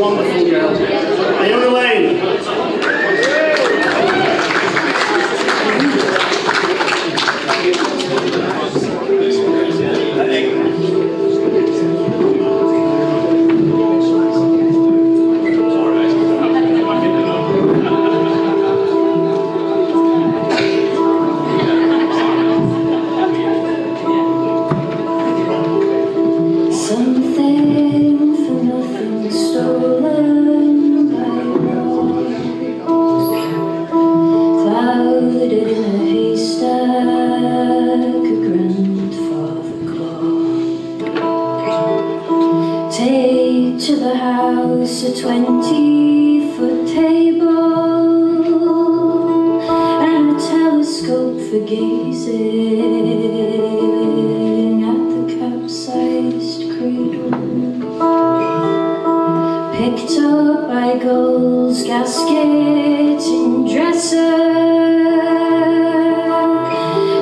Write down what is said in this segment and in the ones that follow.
wonderful girl. Iona Lane. To the house a 20-foot table and a telescope for gazing at the capsized cradle, picked up by gulls, gasket and dresser,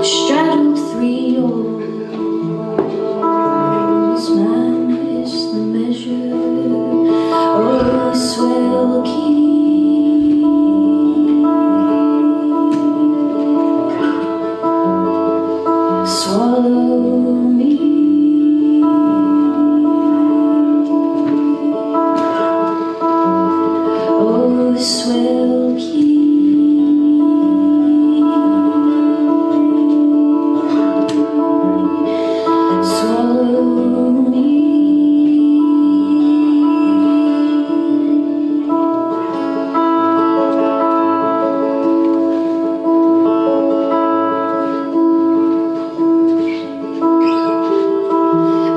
straddled 3 oars, man is the measure. Oh, swell key, swallow me. Oh, swell key, swallow me.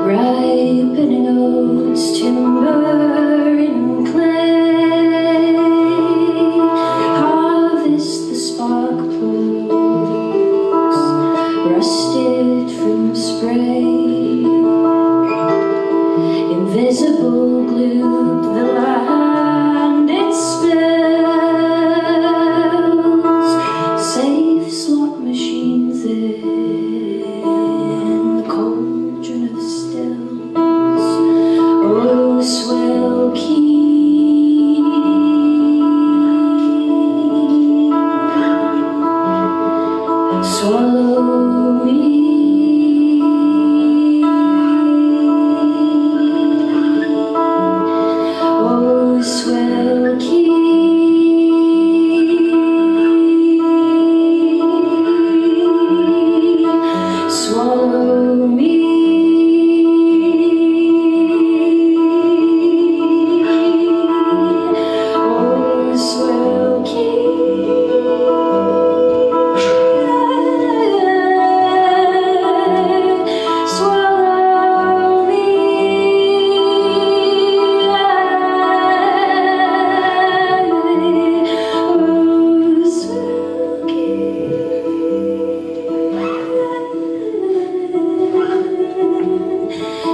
Ripening oats, timber and clay, harvest the spark plugs, rusted from spray, invisible glue, the land it spills, safe slot machines in the cauldron of stills. Oh, swell key, swallow me. Oh, swell key, swallow me. Oh, swell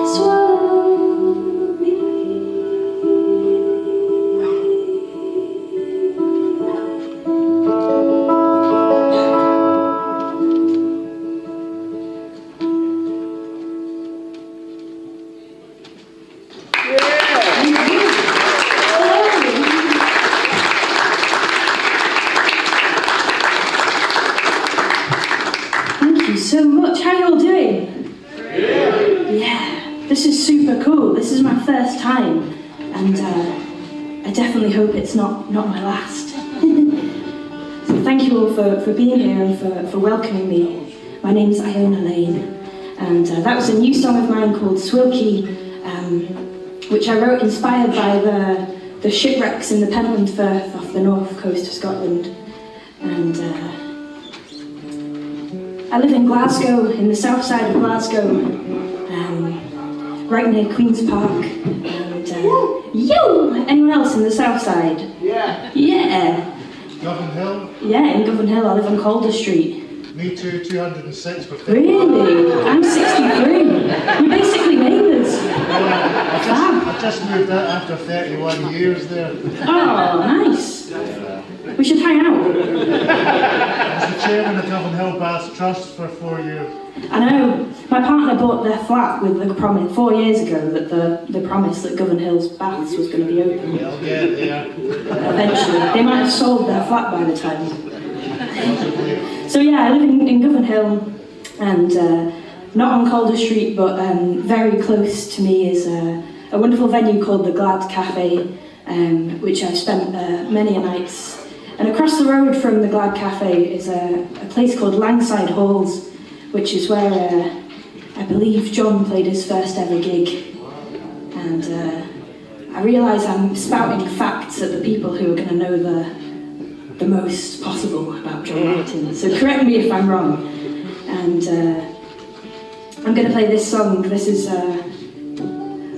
swallow me. Thank you so much. How you all doing? Yeah, this is super cool. This is my first time, and I definitely hope it's not my last. So thank you all for being here and for welcoming me. My name's Iona Lane, and that was a new song of mine called Swilkie, which I wrote inspired by the shipwrecks in the Pentland Firth off the north coast of Scotland. And I live in Glasgow, in the south side of Glasgow, right near Queen's Park. And anyone else in the south side? Yeah. Yeah. Govan Hill? Yeah, in Govan Hill. I live on Calder Street. Me too, 206 for 50. Really? I'm 63. We're basically neighbours. I just moved out after 31 years there. Oh, nice. We should hang out. I was the chairman of Govan Hill Baths Trust for 4 years. I know. My partner bought their flat with the promise 4 years ago that the promise that Govan Hill's Baths was going to be open. They'll get there. Eventually. They might have sold their flat by the time. So yeah, I live in Govan Hill, and not on Calder Street, but very close to me is a wonderful venue called the Glad Cafe, which I've spent many a nights. And across the road from the Glad Cafe is a place called Langside Halls, which is where I believe John played his first ever gig. And I realise I'm spouting facts at the people who are going to know the most possible about John Martyn. So correct me if I'm wrong. And I'm going to play this song. This is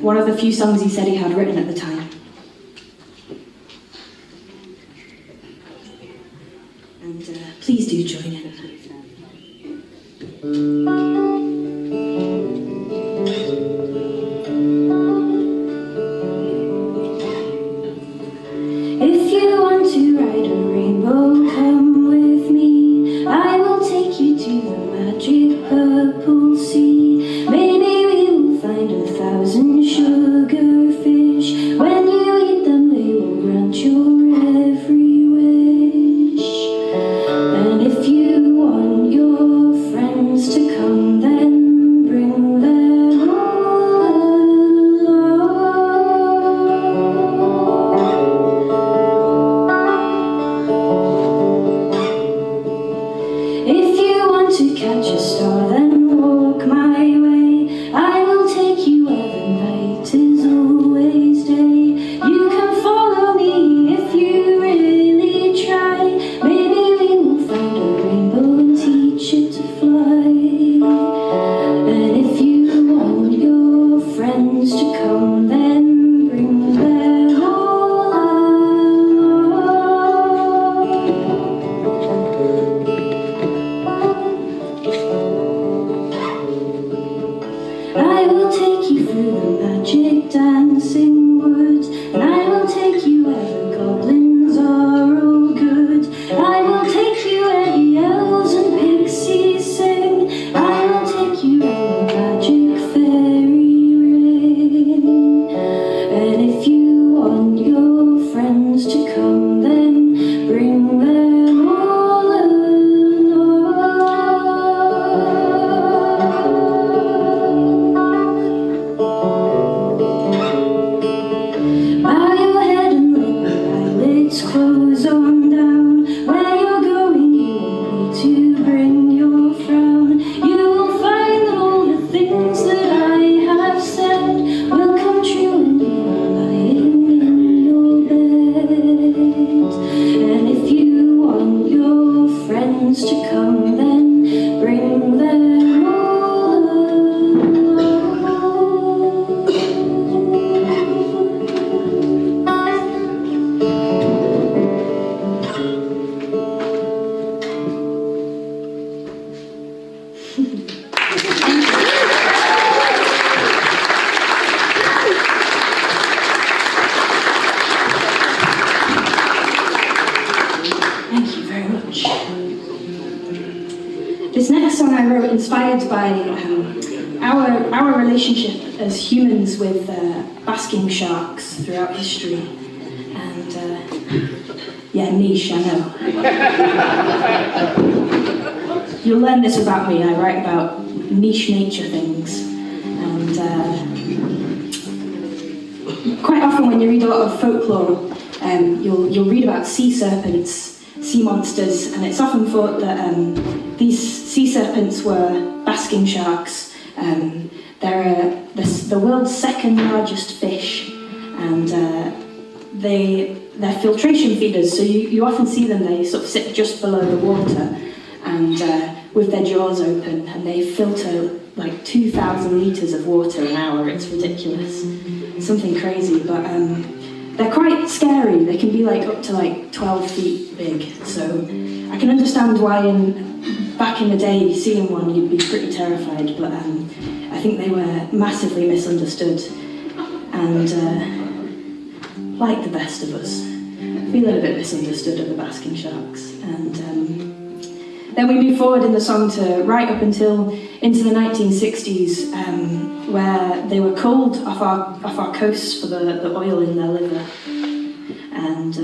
one of the few songs he said he had written at the time. And please do join in. If you want to ride a rainbow, come with me. I will take you to the magic purple sea. Maybe we will find 1,000 sugarfish. When you eat them, they will grant your every wish. And if you want your friends to come, then bring them along. If you want to catch a star, then walk my way. I will take you where the night is always day. You can follow me if you really try. Maybe we will find a rainbow and teach it to fly. And if you want your friends to come, then bring them all along. I will take you through the magic dancing woods, and I will take you where the goblins are all good. I will take you where the elves and pixies sing. I will take you round the magic fairy ring. And if you want your friends to come, then bring them all along. Bow your head and let the eyelids close on down. Where you're going, you won't need to bring your frown. You will find that all the things that I have said will come true when you are lying in your bed. And if you want your friends to come, then bring them all Thank you very much. This next song I wrote inspired by our relationship as humans with basking sharks throughout history. And yeah, niche, I know. You'll learn this about me. I write about niche nature things. And quite often when you read a lot of folklore, you'll read about sea serpents, sea monsters, and it's often thought that these sea serpents were basking sharks. They're the world's second largest fish, and they're filtration feeders, so you often see them, they sort of sit just below the water, and with their jaws open, and they filter like 2,000 litres of water an hour. It's ridiculous, something crazy, but they're quite scary. They can be like up to like 12 feet big, so I can understand why in back in the day, seeing one, you'd be pretty terrified, but I think they were massively misunderstood, and like the best of us, feeling a bit misunderstood at the basking sharks. And then we move forward in the song to right up until into the 1960s, where they were culled off our coasts for the oil in their liver, and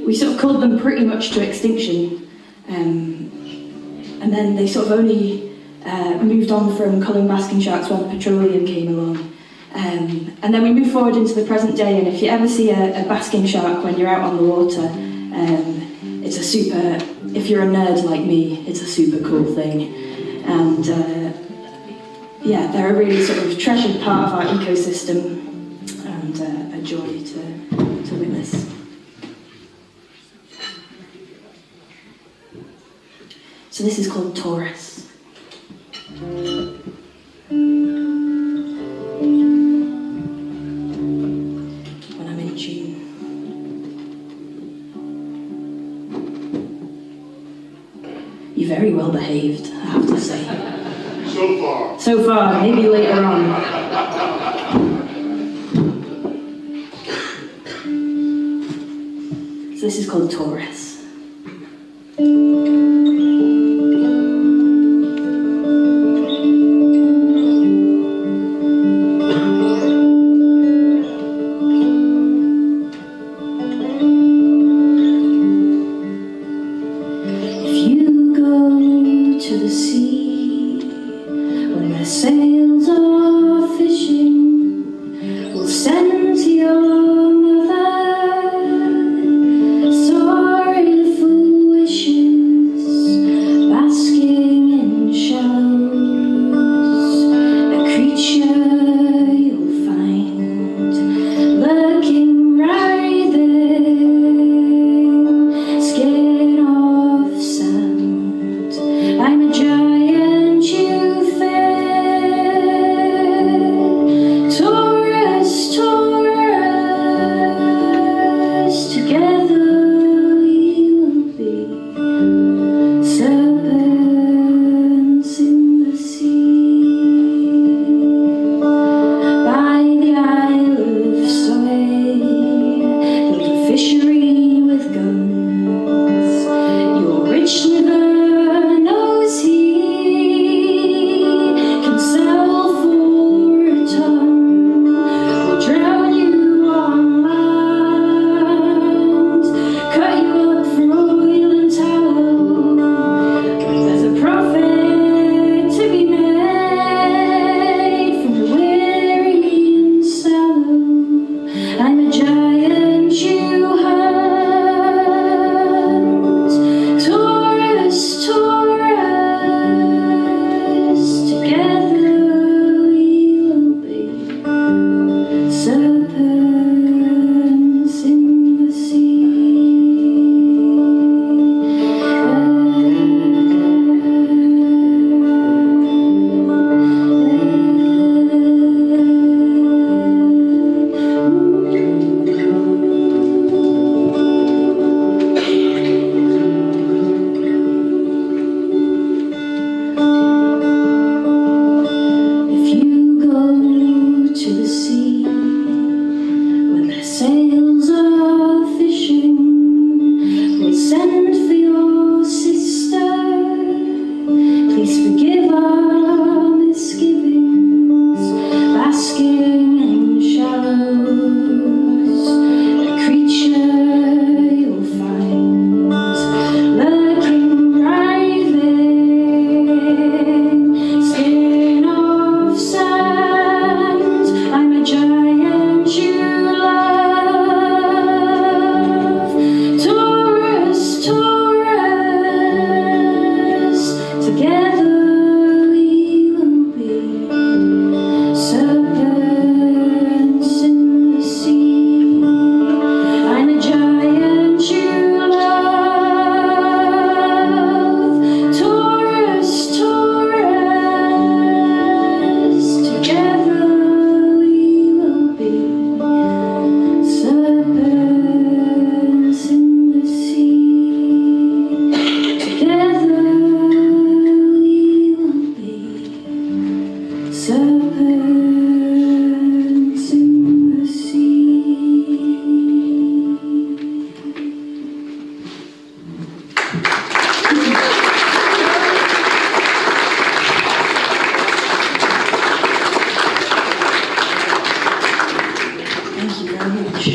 we sort of culled them pretty much to extinction, and then they sort of only moved on from culling basking sharks when petroleum came along. And then we move forward into the present day, and if you ever see a basking shark when you're out on the water, it's a super, if you're a nerd like me, it's a super cool thing. And yeah, they're a really sort of treasured part of our ecosystem, and a joy to witness. So this is called Taurus. When I'm in tune. You're very well behaved, I have to say. So far. So far, maybe later on. So this is called Taurus. To the sea, when their sails are fishing, we'll send to your mother. Sorry very much.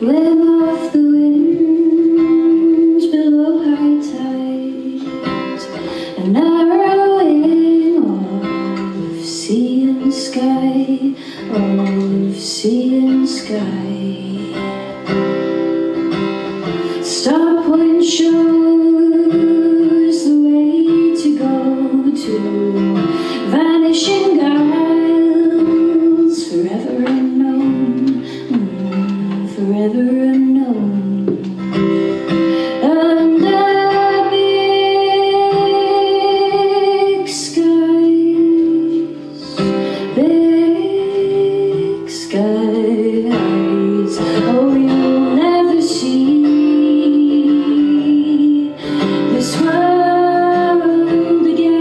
Limb off the wind below high tide, a narrowing of sea and sky, of sea and sky. Starpoint shows the way to go to vanishing isles, forever unknown, forever unknown. Under big skies, big skies. Oh, you'll never see this world again.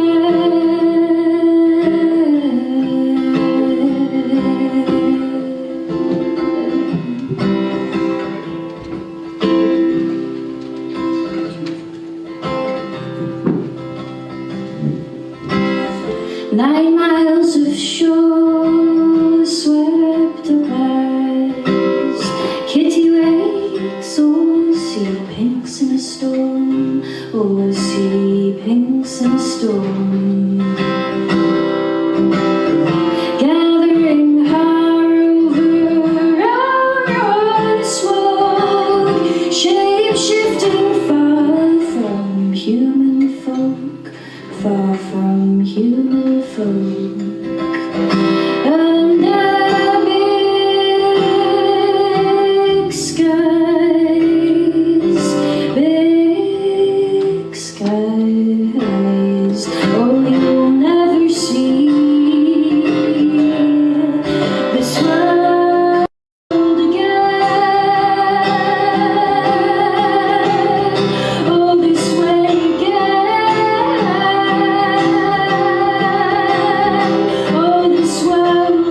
9 miles of shore swept apart, kitty wakes or sea pinks in a storm, or sea pinks in a storm. Gathering her over our smoke, shape-shifting far from human folk, far from human folk. Under big skies, big skies. Oh, you'll never see this world again. Oh, this way again. Oh, this world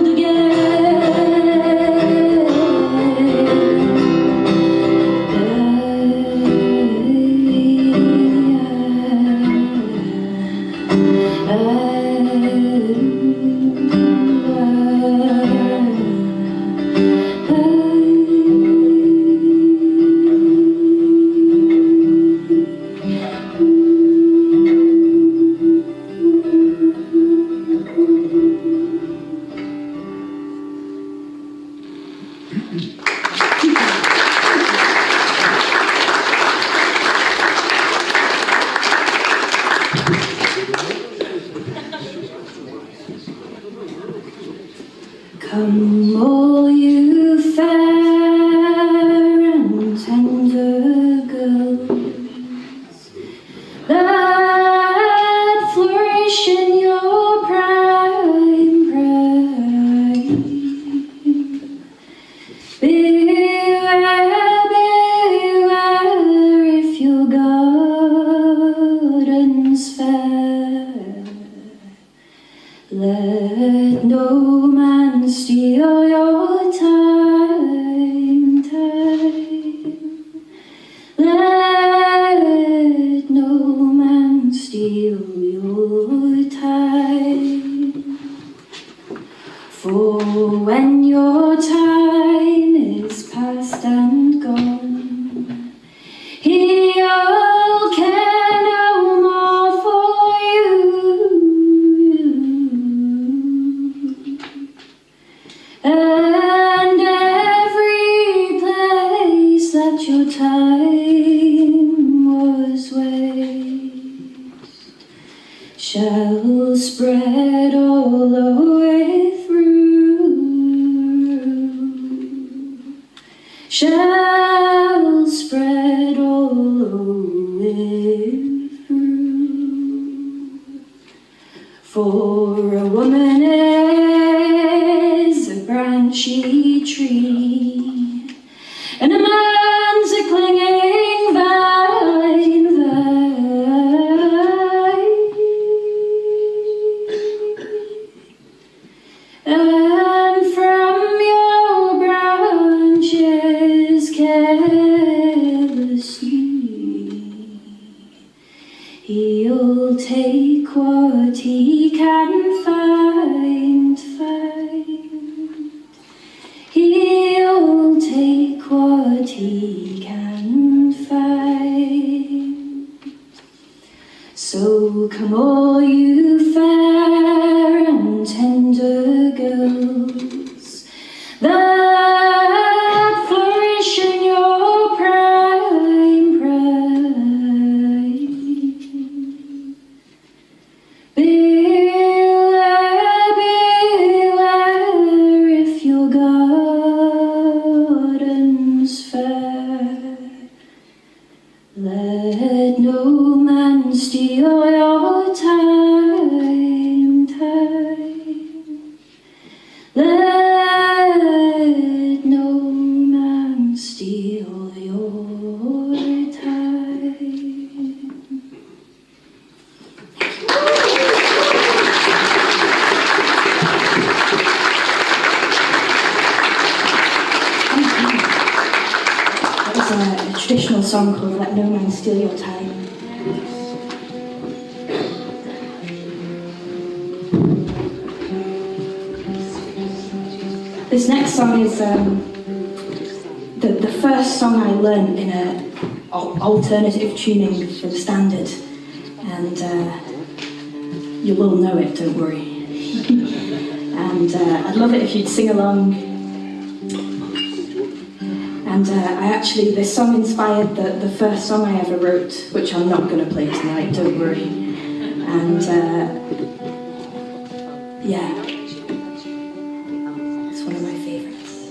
Come, all you fair and tender girls that flourish in your prime. Beware, beware if your garden's fair. Let no man steal your time. Let no man steal your time. For when your time is past and gone, he'll care no more for you. And every place that your time was waste shall spread all the way through, shall spread all the way through. For a woman is branchy tree, and a man's a clinging vine. And from your branches carelessly, he'll take what he can find. He'll take what he can find. So come all you fair and tender girls that flourish in your prime. Beware if your garden's fair. Let no man steal your time. Let no man steal your time. That was a traditional song called Let No Man Steal Your Time. This next song is the first song I learned in a alternative tuning for the standard, and you will know it, don't worry. And I'd love it if you'd sing along. And this song inspired the first song I ever wrote, which I'm not going to play tonight, don't worry. And yeah, it's one of my favourites.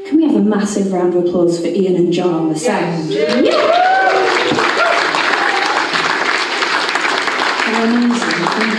Can we have a massive round of applause for Ian and John on the sound? Yeah. Amazing, thank you.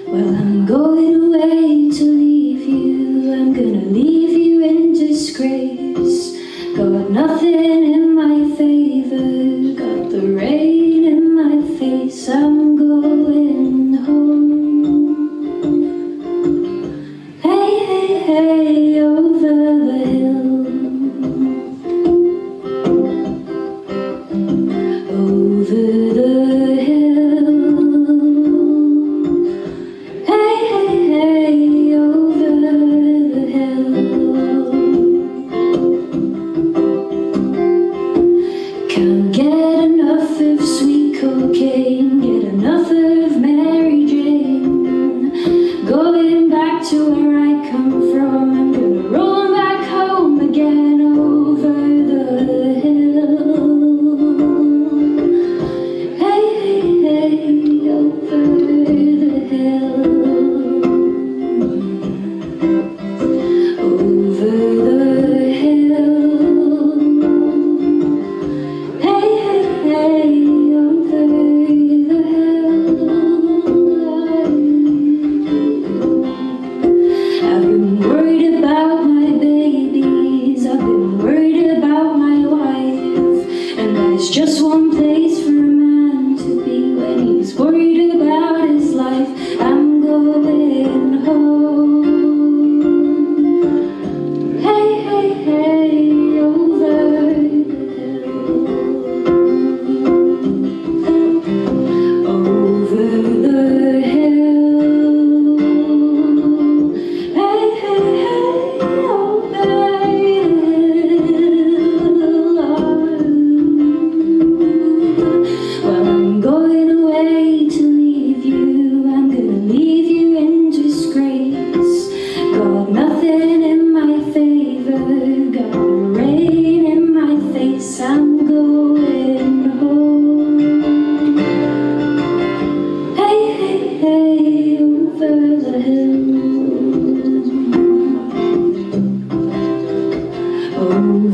Well, I'm going away to leave you. I'm gonna leave you in disgrace. Got nothing in my favor.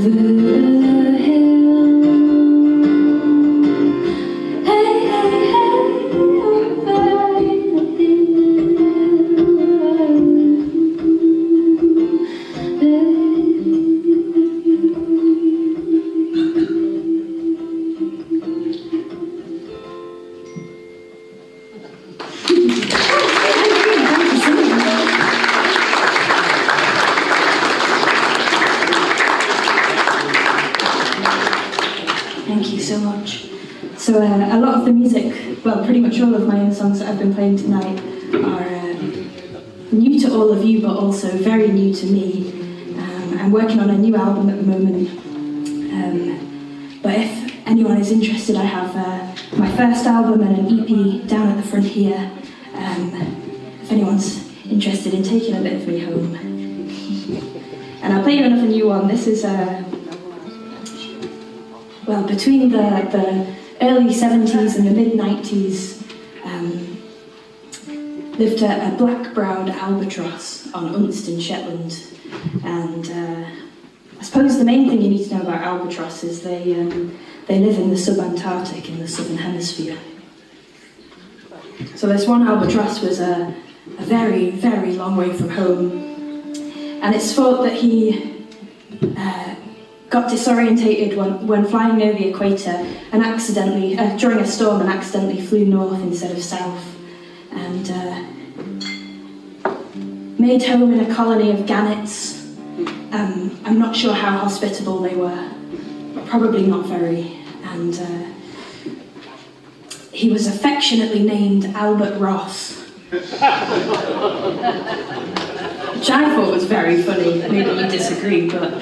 over the hill. Hey, hey, hey, over the Thank you so much. So a lot of the music, well, pretty much all of my own songs that I've been playing tonight are new to all of you, but also very new to me. I'm working on a new album at the moment. But if anyone is interested, I have my first album and an EP down at the front here. If anyone's interested in taking a bit of me home. And I'll play you another new one. This is well, between the early 70s and the mid-90s, lived a black-browed albatross on Unst in Shetland. And I suppose the main thing you need to know about albatross is they live in the subantarctic, in the southern hemisphere. So this one albatross was a very, very long way from home. And it's thought that he got disorientated when flying near the equator and accidentally, during a storm, and accidentally flew north instead of south, and made home in a colony of gannets. I'm not sure how hospitable they were, probably not very, and he was affectionately named Albert Ross, which I thought was very funny. Maybe you disagree, but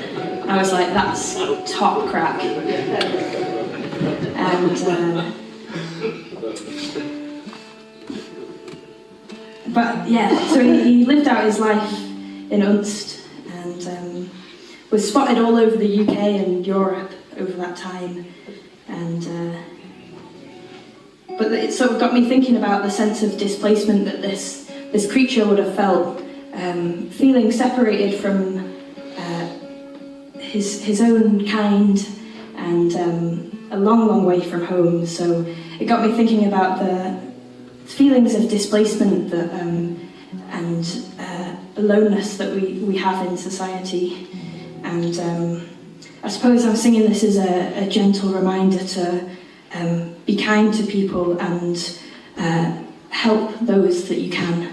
I was like, that's top crack. And but yeah, so he lived out his life in Unst and was spotted all over the UK and Europe over that time. And but it sort of got me thinking about the sense of displacement that this creature would have felt, feeling separated from his own kind and a long, long way from home. So it got me thinking about the feelings of displacement that, and aloneness that we have in society. And I suppose I'm singing this as a gentle reminder to be kind to people and help those that you can.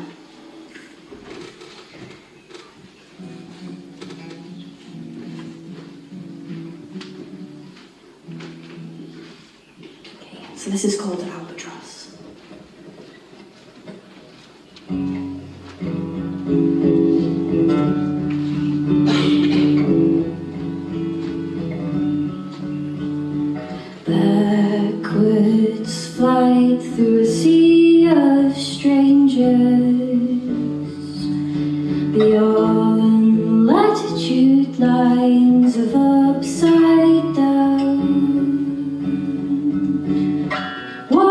So this is called Albatross. Backwards flight through a sea of strangers, beyond latitude lines of upside down. What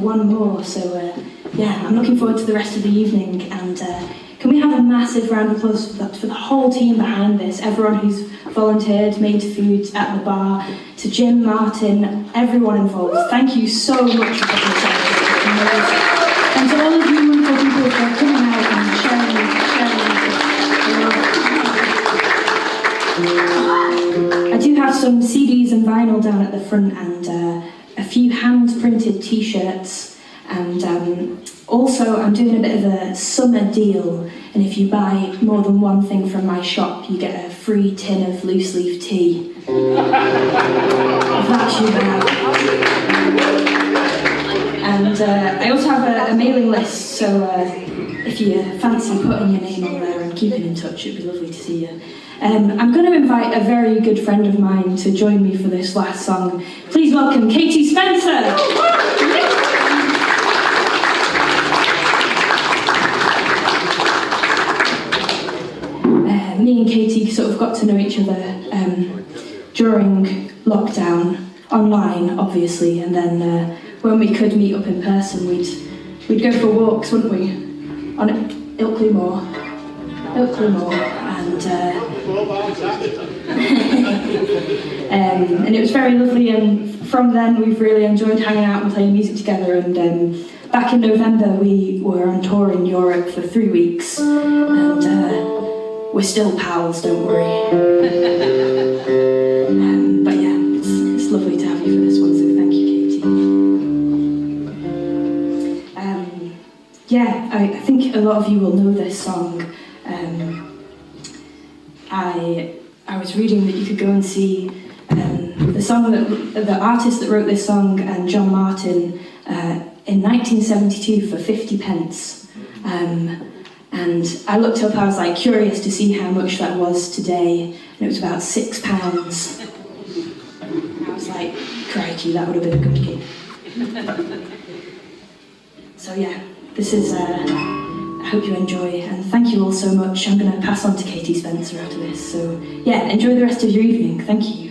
one more. So yeah, I'm looking forward to the rest of the evening. And can we have a massive round of applause for the whole team behind this? Everyone who's volunteered, made food at the bar, to Jim, Martyn, everyone involved. Thank you so much for putting this on. And to all of you wonderful people for coming out and sharing this. I do have some CDs and vinyl down at the front, and a few hand-printed t-shirts, and also I'm doing a bit of a summer deal, and if you buy more than one thing from my shop, you get a free tin of loose-leaf tea. If that's your bag. And I also have a mailing list, so if you fancy putting your name on there and keeping in touch, it'd be lovely to see you. I'm going to invite a very good friend of mine to join me for this last song. Please welcome Katie Spencer! Me and Katie sort of got to know each other during lockdown, online obviously, and then when we could meet up in person, we'd go for walks, wouldn't we? On Ilkley Moor, and it was very lovely, and from then we've really enjoyed hanging out and playing music together. And back in November we were on tour in Europe for 3 weeks, and we're still pals, don't worry. But yeah, it's lovely to have you for this one, so thank you, Katie. Yeah, I think a lot of you will know this song. I was reading that you could go and see the artist that wrote this song, and John Martyn, in 1972 for 50 pence. And I looked up, I was like curious to see how much that was today, and it was about £6. I was like, crikey, that would have been a good gig. So yeah, this is, I hope you enjoy, and thank you all so much. I'm going to pass on to Katie Spencer after this, so yeah, enjoy the rest of your evening. Thank you.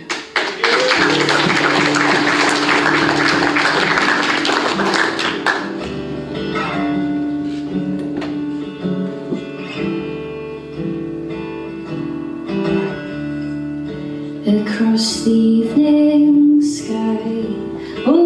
Across the evening sky, oh,